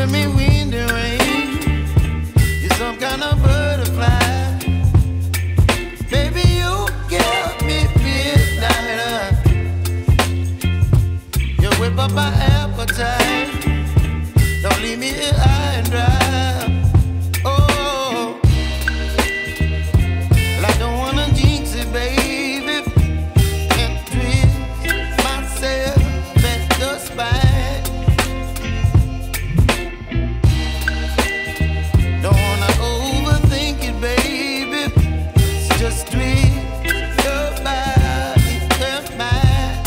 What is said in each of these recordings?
giving me wind and rain. You're some kind of butterfly. Baby, you give me midnight. You whip up my appetite. Don't leave me here high and dry. Oh, well, I don't wanna jinx it, baby, and twist myself at the spine. Don't wanna overthink it, baby. It's just twist your body and mine.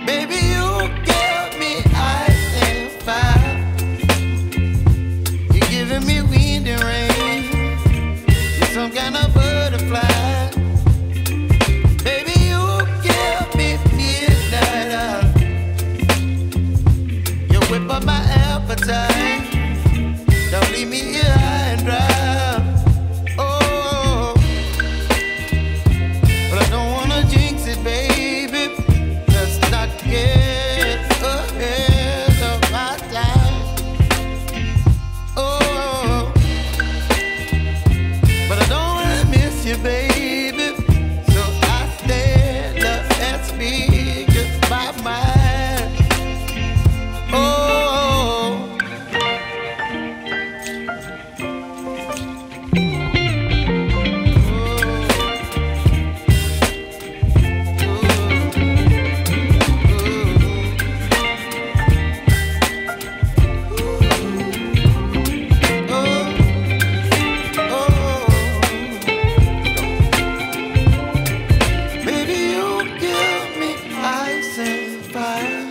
Baby, you give me ice and fire. You're giving me wind and rain. You're some kind of butterfly. Baby, you give me midnight. You whip up my appetite. Don't leave me here high and dry. Oh, but I don't wanna jinx it, baby. Let's not get ahead of my time. Oh, but I don't wanna miss you, baby. So I stand up and speak just my mind. Oh. Baby, you give me ice and fire.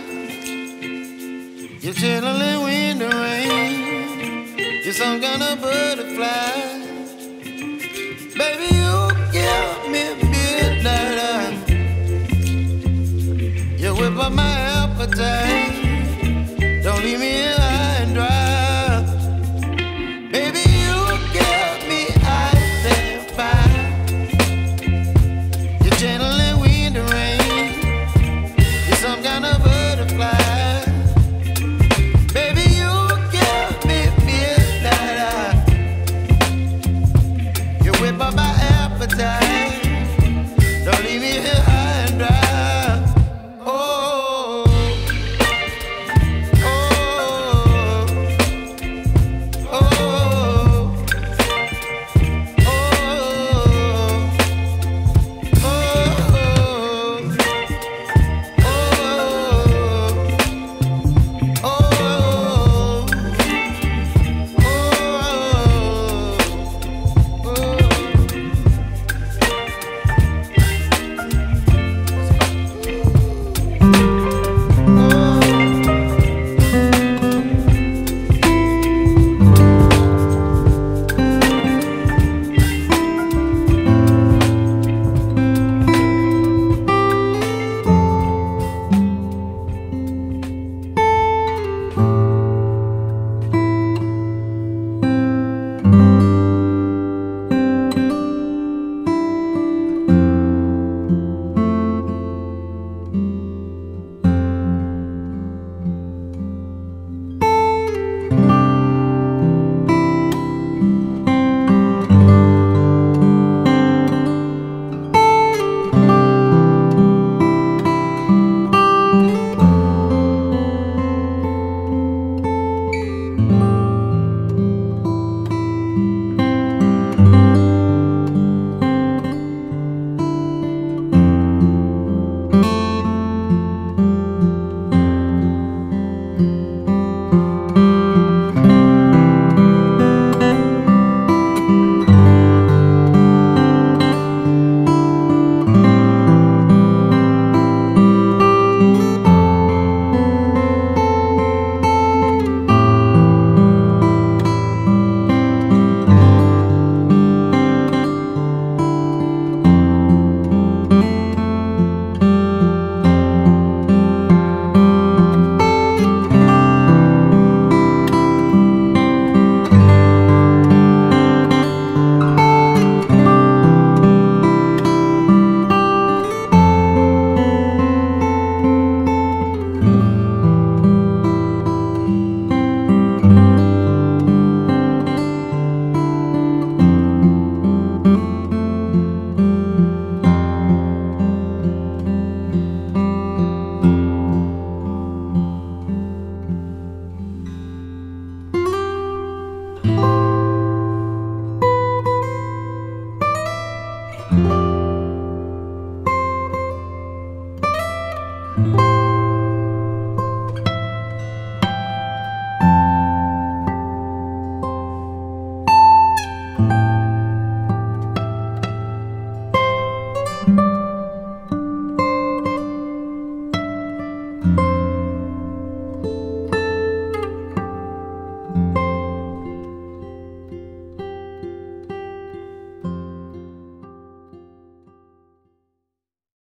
You're chilling wind and rain. You're some kind of butterfly. Baby, you give me midnight. You whip up my appetite. Don't leave me